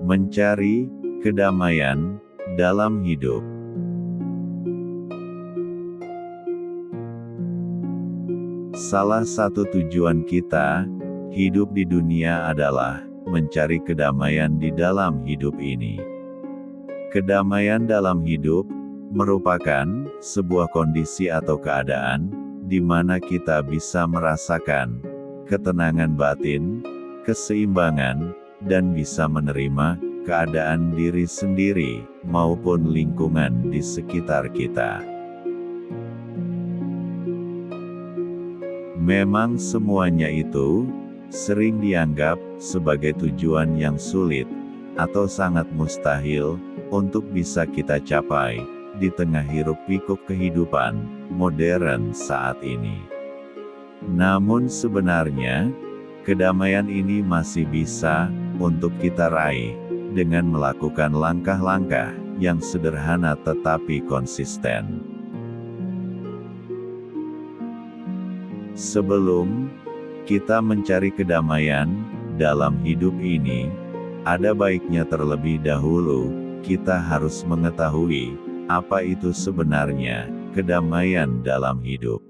Mencari kedamaian dalam hidup. Salah satu tujuan kita hidup di dunia adalah mencari kedamaian di dalam hidup ini. Kedamaian dalam hidup merupakan sebuah kondisi atau keadaan di mana kita bisa merasakan ketenangan batin, keseimbangan, dan bisa menerima keadaan diri sendiri maupun lingkungan di sekitar kita. Memang semuanya itu sering dianggap sebagai tujuan yang sulit atau sangat mustahil untuk bisa kita capai di tengah hiruk-pikuk kehidupan modern saat ini. Namun sebenarnya, kedamaian ini masih bisa untuk kita raih dengan melakukan langkah-langkah yang sederhana tetapi konsisten. Sebelum kita mencari kedamaian dalam hidup ini, ada baiknya terlebih dahulu kita harus mengetahui apa itu sebenarnya kedamaian dalam hidup.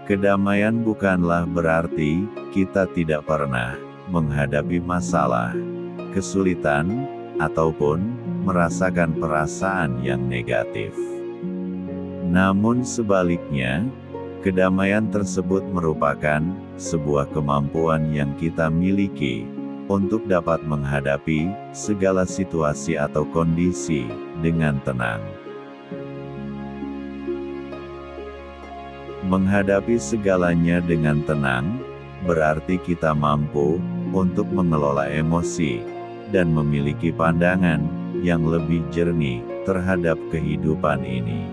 Kedamaian bukanlah berarti kita tidak pernah menghadapi masalah, kesulitan, ataupun merasakan perasaan yang negatif. Namun sebaliknya, kedamaian tersebut merupakan sebuah kemampuan yang kita miliki untuk dapat menghadapi segala situasi atau kondisi dengan tenang. Menghadapi segalanya dengan tenang berarti kita mampu untuk mengelola emosi dan memiliki pandangan yang lebih jernih terhadap kehidupan ini.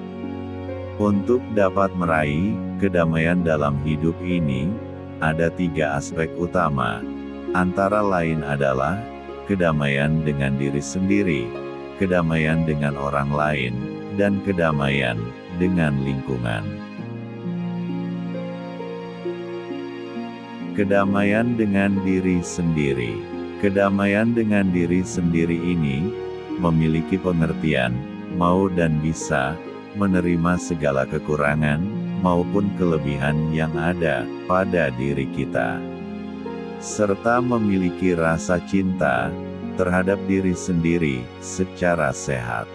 Untuk dapat meraih kedamaian dalam hidup ini, ada 3 aspek utama. Antara lain adalah kedamaian dengan diri sendiri, kedamaian dengan orang lain, dan kedamaian dengan lingkungan. Kedamaian dengan diri sendiri. Kedamaian dengan diri sendiri ini memiliki pengertian mau dan bisa menerima segala kekurangan maupun kelebihan yang ada pada diri kita, serta memiliki rasa cinta terhadap diri sendiri secara sehat.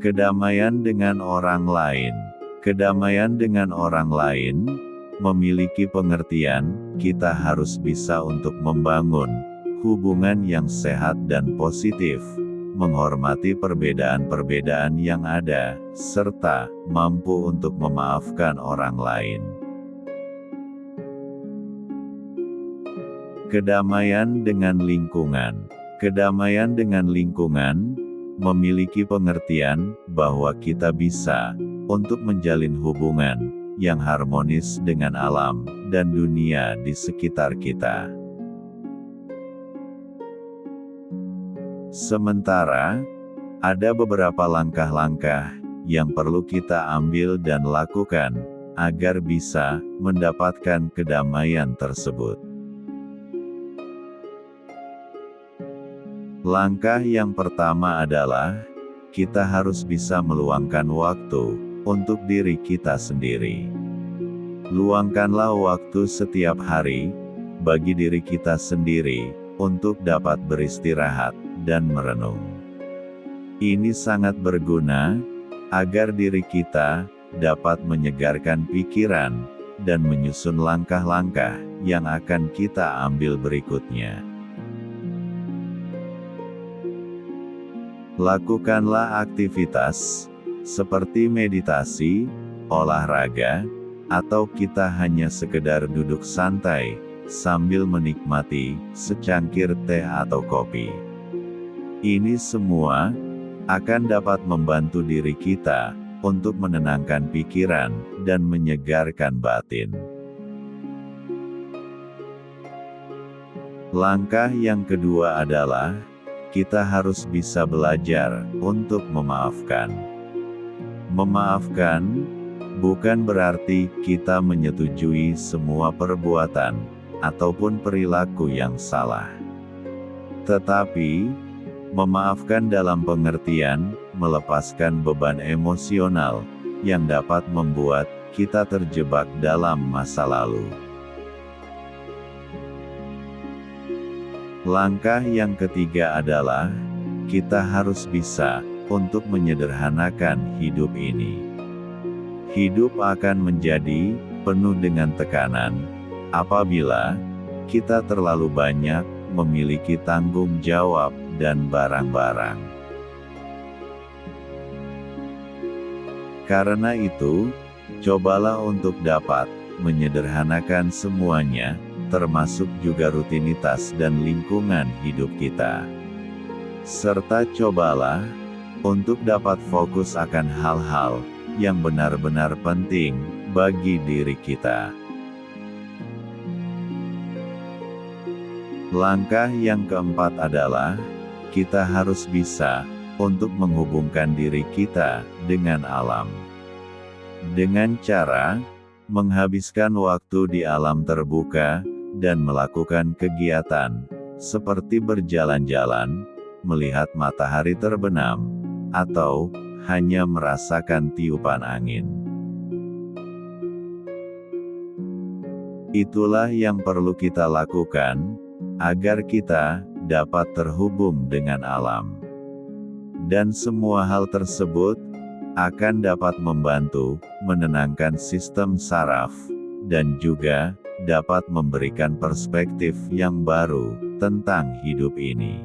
Kedamaian dengan orang lain. Kedamaian dengan orang lain memiliki pengertian kita harus bisa untuk membangun hubungan yang sehat dan positif, menghormati perbedaan-perbedaan yang ada, serta mampu untuk memaafkan orang lain. Kedamaian dengan lingkungan. Kedamaian dengan lingkungan memiliki pengertian bahwa kita bisa untuk menjalin hubungan yang harmonis dengan alam dan dunia di sekitar kita. Sementara, ada beberapa langkah-langkah yang perlu kita ambil dan lakukan agar bisa mendapatkan kedamaian tersebut. Langkah yang pertama adalah kita harus bisa meluangkan waktu untuk diri kita sendiri. Luangkanlah waktu setiap hari bagi diri kita sendiri untuk dapat beristirahat dan merenung. Ini sangat berguna agar diri kita dapat menyegarkan pikiran dan menyusun langkah-langkah yang akan kita ambil berikutnya. Lakukanlah aktivitas seperti meditasi, olahraga, atau kita hanya sekedar duduk santai sambil menikmati secangkir teh atau kopi. Ini semua akan dapat membantu diri kita untuk menenangkan pikiran dan menyegarkan batin. Langkah yang kedua adalah kita harus bisa belajar untuk memaafkan. Memaafkan bukan berarti kita menyetujui semua perbuatan ataupun perilaku yang salah. Tetapi, memaafkan dalam pengertian melepaskan beban emosional yang dapat membuat kita terjebak dalam masa lalu. Langkah yang ketiga adalah, kita harus bisa untuk menyederhanakan hidup ini. Hidup akan menjadi penuh dengan tekanan apabila kita terlalu banyak memiliki tanggung jawab dan barang-barang. Karena itu, cobalah untuk dapat menyederhanakan semuanya, termasuk juga rutinitas dan lingkungan hidup kita. Serta cobalah untuk dapat fokus akan hal-hal yang benar-benar penting bagi diri kita. Langkah yang keempat adalah, kita harus bisa untuk menghubungkan diri kita dengan alam. Dengan cara menghabiskan waktu di alam terbuka dan melakukan kegiatan seperti berjalan-jalan, melihat matahari terbenam, atau hanya merasakan tiupan angin. Itulah yang perlu kita lakukan agar kita dapat terhubung dengan alam. Dan semua hal tersebut akan dapat membantu menenangkan sistem saraf dan juga dapat memberikan perspektif yang baru tentang hidup ini.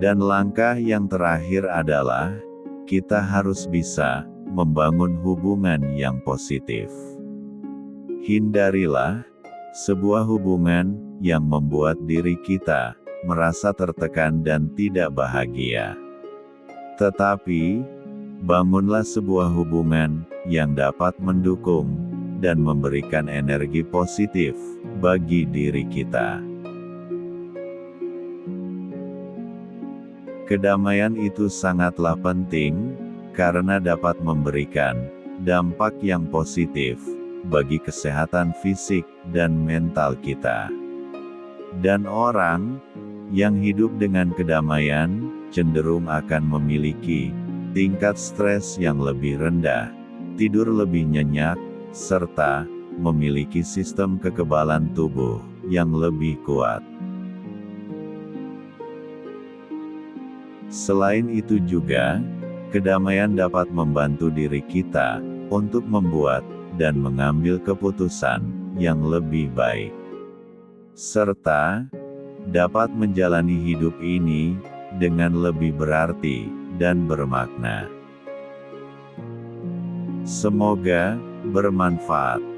Dan langkah yang terakhir adalah, kita harus bisa membangun hubungan yang positif. Hindarilah sebuah hubungan yang membuat diri kita merasa tertekan dan tidak bahagia. Tetapi, bangunlah sebuah hubungan yang dapat mendukung dan memberikan energi positif bagi diri kita. Kedamaian itu sangatlah penting, karena dapat memberikan dampak yang positif bagi kesehatan fisik dan mental kita. Dan orang yang hidup dengan kedamaian, cenderung akan memiliki tingkat stres yang lebih rendah, tidur lebih nyenyak, serta memiliki sistem kekebalan tubuh yang lebih kuat. Selain itu juga, kedamaian dapat membantu diri kita untuk membuat dan mengambil keputusan yang lebih baik, serta dapat menjalani hidup ini dengan lebih berarti dan bermakna. Semoga bermanfaat.